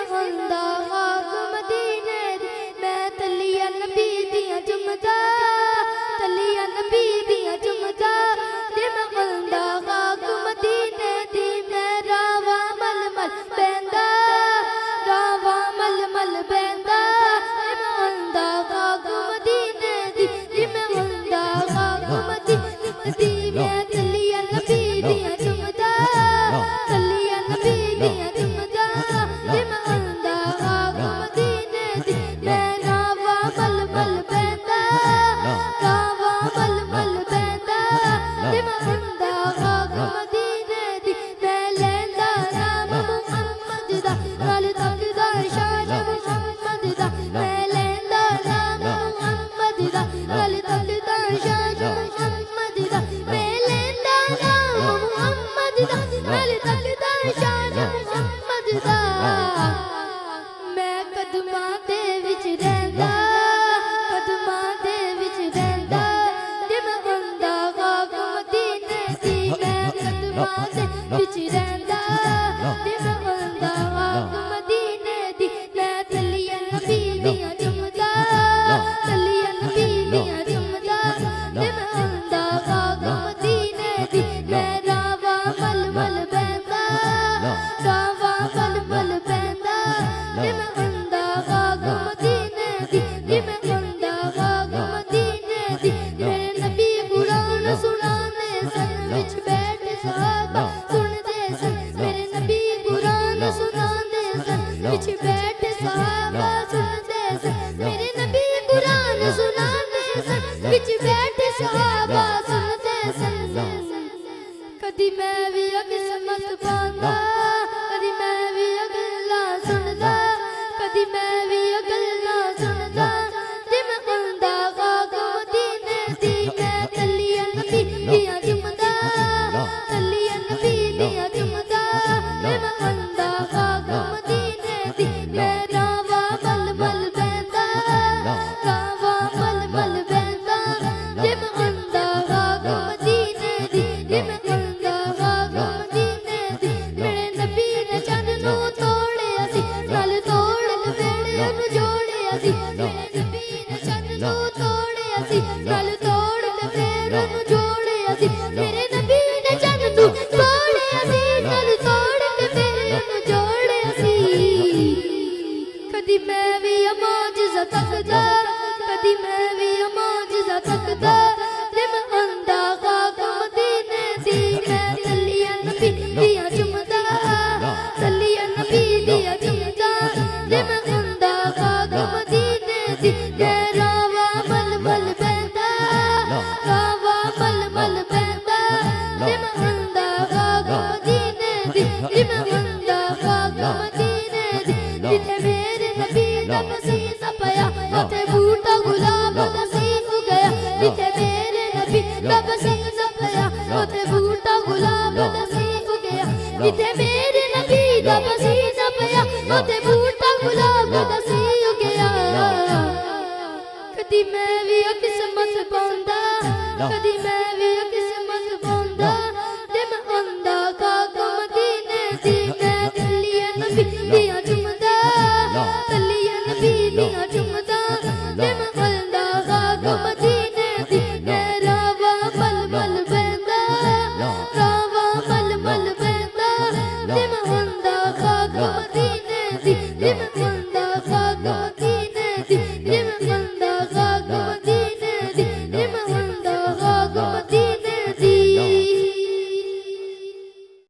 میں ہوندا خاک مدینے دی میں تلیاں نبی دیاں چمدا تلیاں نبی دیاں چمدا تے میں ہوندا خاک مدینے دی میں راواں مل مل بیندا راواں مل مل بیندا تے میں ہوندا خاک مدینے دی میں ہوندا خاک مدینے دی میں تلیاں نبی دیاں چمدا تلیاں نبی دیاں چمدا تے میں ہوندا خاک مدینے دی میں راواں مل مل بیندا راواں مل مل بیندا تے میں ہوندا خاک مدینے دی میں لیندا نام محمد دا نال تکدا شان محمد دا میں لیندا نام محمد دا نال تکدا شان محمد دا میں لیندا نام محمد دا نال تکدا شان محمد دا میں قدماں دے وچ رہندا قدماں دے وچ رہندا تے میں ہوندا خاک مدینے دی میں قدماں دے وچ رہندا تے میں ہوندا خاک مدینے دی میں تلیاں نبی دیاں چمدا تلیاں نبی دیاں چمدا تے میں ہوندا خاک مدینے دی میں راواں مل مل بیندا راواں مل مل بیندا تے میں ہوندا خاک مدینے دی میں ہوندا خاک مدینے دی میرے نبی قرآن سنانے سن وچ بیٹھے صحابہ سندے سن میرے نبی قرآن سنانے سن وچ بیٹھے صحابہ سندے سن میرے نبی قرآن سنانے سن وچ بیٹھے صحابہ سندے سن کدی میں وی قسمت پاندا کدی میں وی گلاں سندا کدی میں وی گلاں سندا تے میں ہوندا خاک مدینے دی میں تلیاں نبی دیاں چمدا تلیاں نبی دیاں چمدا تے میں ہوندا خاک مدینے دی میں راواں مل مل بیندا راواں مل مل بیندا تے میں ہوندا خاک مدینے دی میں ہوندا خاک مدینے دی میرے نبی نے چن نوں توڑیا سی نال توڑ لویڑے نوں جوڑیا سی میرے نبی نے چن نوں توڑیا سی نال توڑ لویڑے نوں جوڑیا سی میرے نبی نے چن نوں توڑیا سی نال توڑ لویڑے نوں جوڑیا سی کدی میں وی معجزہ تکدا کدی میں وی معجزہ تکدا تے میں ہوندا خاک مدینے دی میں تلیاں نبی دیاں چمدا تلیاں نبی دیاں چمدا تے میں ہوندا خاک مدینے دی میں راواں مل مل بیندا راواں مل مل بیندا تے میں ہوندا خاک مدینے دی میں ہوندا خاک مدینے دی جتھے میرے نبی دا مسیح پیا اوتھے بوٹا گلاب دا سیف گیا جتھے میرے نبی دا مسیح پیا اوتھے بوٹا گلاب دا سیف گیا جتھے میرے نبی دا مسیح پیا اوتھے بوٹا گلاب دا سیف گیا کدی میں وی قسمت پاوندا کدی میں وی قسمت پاوندا تے میں ہوندا خاک مدینے دی میں تلیاں نبی دیاں چمدا تلیاں نبی دیاں چمدا تے میں ہوندا خاک مدینے دی میں راواں مل مل بیندا راواں مل مل بیندا تے میں ہوندا خاک مدینے دی میں ہوندا خاک مدینے دی